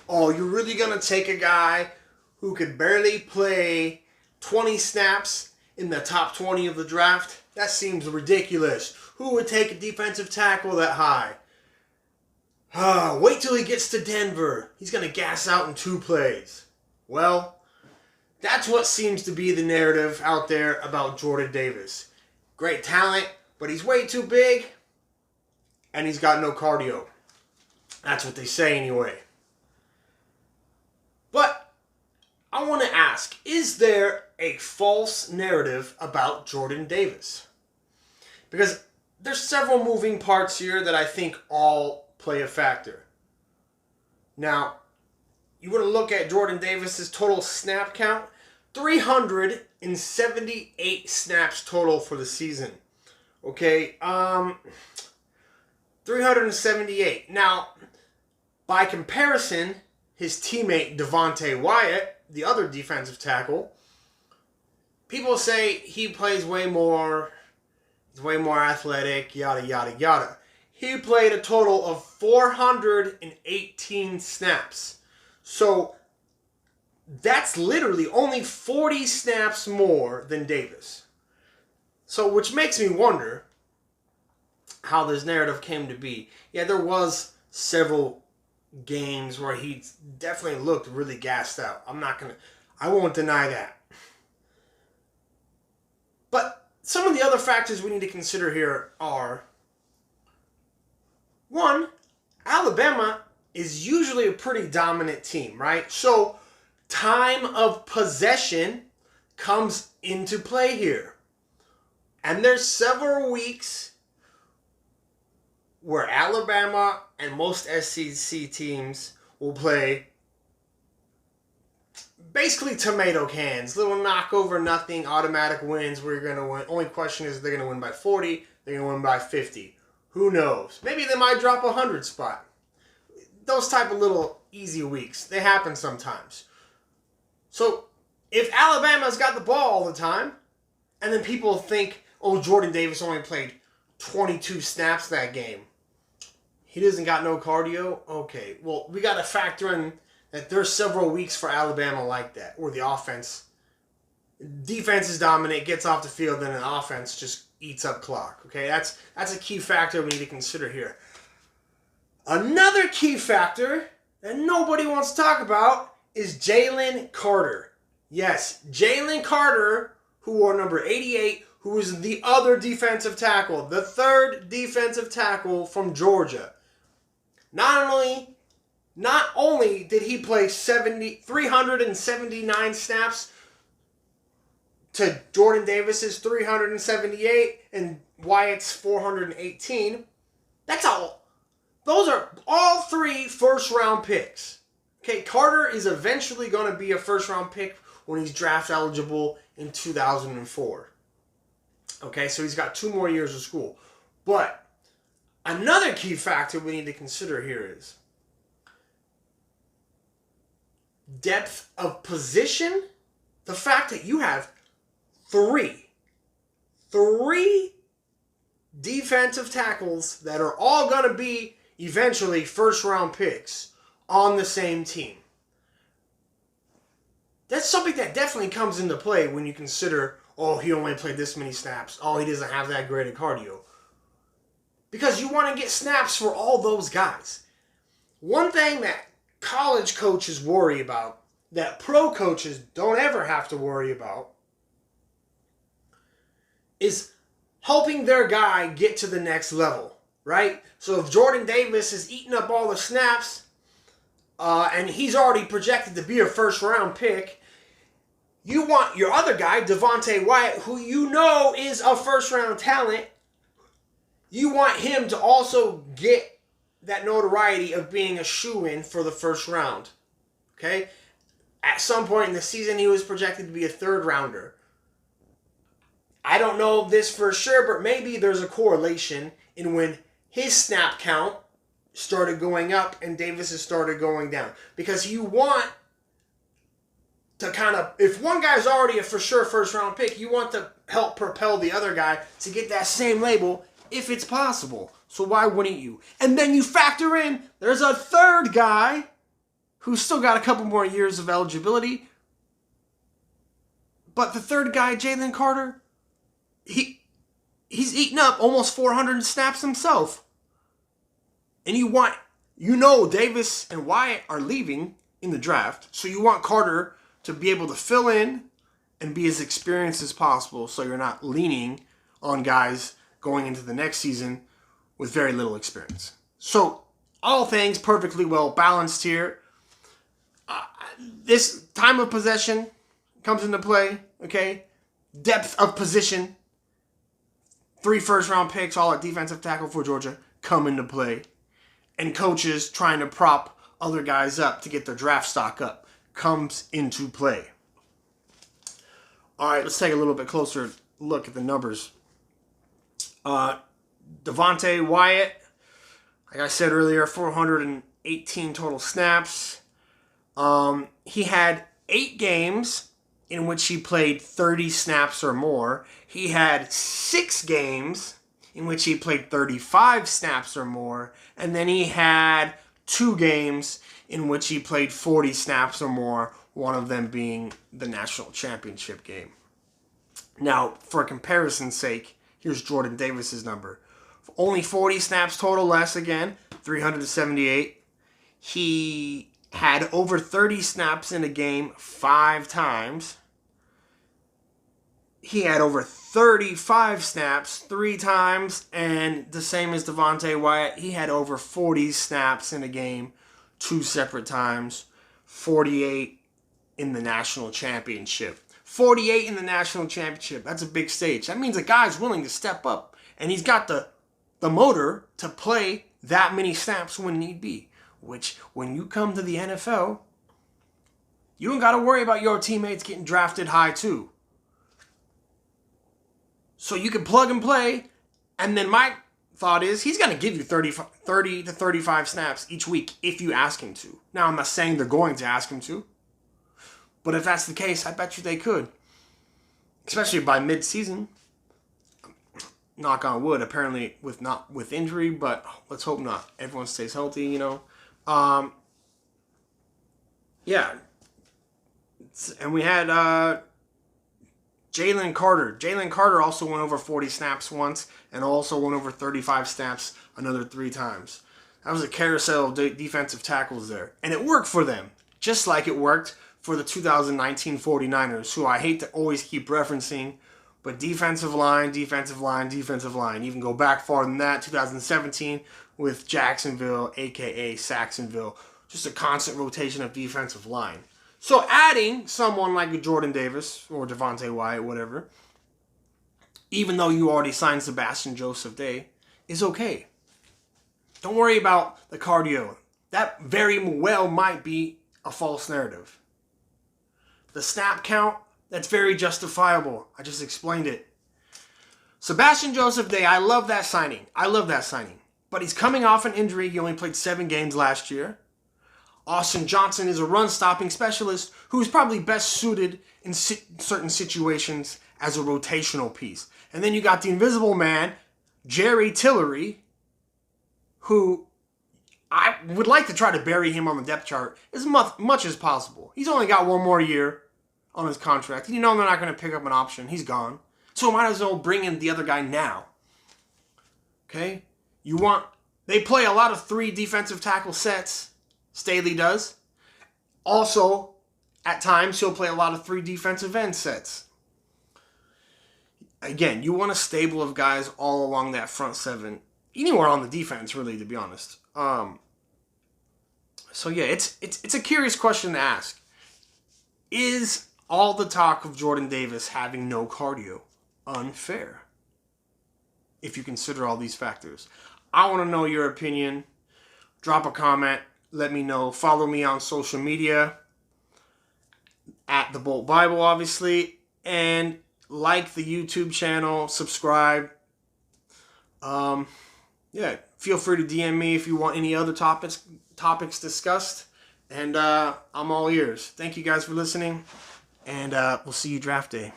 Oh, you're really going to take a guy who could barely play 20 snaps in the top 20 of the draft? That seems ridiculous. Who would take a defensive tackle that high? Wait till he gets to Denver. He's going to gas out in 2 plays. Well, that's what seems to be the narrative out there about Jordan Davis. Great talent, but he's way too big, and he's got no cardio. That's what they say anyway. But I want to ask, is there a false narrative about Jordan Davis? Because there's several moving parts here that I think all play a factor. Now, you want to look at Jordan Davis's total snap count, 378 snaps total for the season. Okay, 378. Now, by comparison, his teammate Devontae Wyatt, the other defensive tackle, people say he plays way more, he's way more athletic, yada, yada, yada. He played a total of 418 snaps. So, that's literally only 40 snaps more than Davis. So, which makes me wonder how this narrative came to be. Yeah, there was several games where he definitely looked really gassed out. I won't deny that. But some of the other factors we need to consider here are, one, Alabama is usually a pretty dominant team, right? So, time of possession comes into play here. And there's several weeks where Alabama and most SEC teams will play basically tomato cans. Little knockover, nothing, automatic wins where you're going to win. Only question is, they're going to win by 40, they're going to win by 50. Who knows? Maybe they might drop a 100 spot. Those type of little easy weeks, they happen sometimes. So, if Alabama's got the ball all the time, and then people think, oh, Jordan Davis only played 22 snaps that game, he doesn't got no cardio? Okay, well, we got to factor in that there's several weeks for Alabama like that, where the defense is dominant, gets off the field, and the offense just eats up clock. Okay, that's a key factor we need to consider here. Another key factor that nobody wants to talk about is Jalen Carter. Yes, Jalen Carter, who wore number 88, who was the other defensive tackle, the third defensive tackle from Georgia. Not only did he play 379 snaps to Jordan Davis's 378 and Wyatt's 418, that's all. Those are all 3 first-round picks. Okay, Carter is eventually going to be a first-round pick when he's draft eligible in 2004. Okay, so he's got 2 more years of school. But another key factor we need to consider here is depth of position. The fact that you have 3 defensive tackles that are all going to be eventually first-round picks on the same team. That's something that definitely comes into play when you consider, oh, he only played this many snaps. Oh, he doesn't have that great a cardio. Because you want to get snaps for all those guys. One thing that college coaches worry about, that pro coaches don't ever have to worry about, is helping their guy get to the next level, right? So if Jordan Davis is eating up all the snaps, and he's already projected to be a first-round pick, you want your other guy, Devontae Wyatt, who you know is a first-round talent, you want him to also get that notoriety of being a shoo-in for the first round. Okay? At some point in the season, he was projected to be a third-rounder. I don't know this for sure, but maybe there's a correlation in when his snap count started going up and Davis's started going down. Because you want to kind of, if one guy's already a for sure first-round pick, you want to help propel the other guy to get that same label if it's possible. So why wouldn't you? And then you factor in, there's a third guy who's still got a couple more years of eligibility. But the third guy, Jalen Carter, he's eaten up almost 400 snaps himself. And Davis and Wyatt are leaving in the draft, so you want Carter to be able to fill in and be as experienced as possible, so you're not leaning on guys going into the next season with very little experience. So all things perfectly well balanced here. This time of possession comes into play, okay? Depth of position. 3 first-round picks, all at defensive tackle for Georgia, come into play. And coaches trying to prop other guys up to get their draft stock up comes into play. All right, let's take a little bit closer look at the numbers. Devonte Wyatt, like I said earlier, 418 total snaps. He had 8 games in which he played 30 snaps or more. He had 6 games in which he played 35 snaps or more. And then he had 2 games in which he played 40 snaps or more, one of them being the national championship game. Now, for comparison's sake, here's Jordan Davis's number. Only 40 snaps total less again, 378. He had over 30 snaps in a game 5 times. He had over 35 snaps 3 times, and the same as Devonte Wyatt, he had over 40 snaps in a game 2 separate times, 48 in the national championship. 48 in the national championship, that's a big stage. That means a guy's willing to step up, and he's got the motor to play that many snaps when need be, which when you come to the NFL, you don't got to worry about your teammates getting drafted high too. So you can plug and play, and then my thought is he's going to give you 30 to 35 snaps each week if you ask him to. Now, I'm not saying they're going to ask him to, but if that's the case, I bet you they could. Especially by mid-season. Knock on wood, apparently not with injury, but let's hope not. Everyone stays healthy, Yeah. And we had Jalen Carter. Jalen Carter also went over 40 snaps once and also went over 35 snaps another 3 times. That was a carousel of defensive tackles there. And it worked for them, just like it worked for the 2019 49ers, who I hate to always keep referencing, but defensive line. Even go back farther than that, 2017 with Jacksonville, a.k.a. Saxonville. Just a constant rotation of defensive line. So adding someone like Jordan Davis or Devonte Wyatt, whatever, even though you already signed Sebastian Joseph Day, is okay. Don't worry about the cardio. That very well might be a false narrative. The snap count, that's very justifiable. I just explained it. Sebastian Joseph Day, I love that signing. But he's coming off an injury. He only played 7 games last year. Austin Johnson is a run-stopping specialist who's probably best suited in certain situations as a rotational piece. And then you got the invisible man, Jerry Tillery, who I would like to try to bury him on the depth chart as much as possible. He's only got 1 more year on his contract. You know they're not going to pick up an option. He's gone. So might as well bring in the other guy now. Okay? They play a lot of 3 defensive tackle sets. Staley does. Also, at times, he'll play a lot of 3 defensive end sets. Again, you want a stable of guys all along that front 7. Anywhere on the defense, really, to be honest. So yeah, it's a curious question to ask. Is all the talk of Jordan Davis having no cardio unfair? If you consider all these factors. I want to know your opinion. Drop a comment. Let me know. Follow me on social media. At The Bolt Bible, obviously. And like the YouTube channel. Subscribe. Yeah, feel free to DM me if you want any other topics discussed. And I'm all ears. Thank you guys for listening. And we'll see you draft day.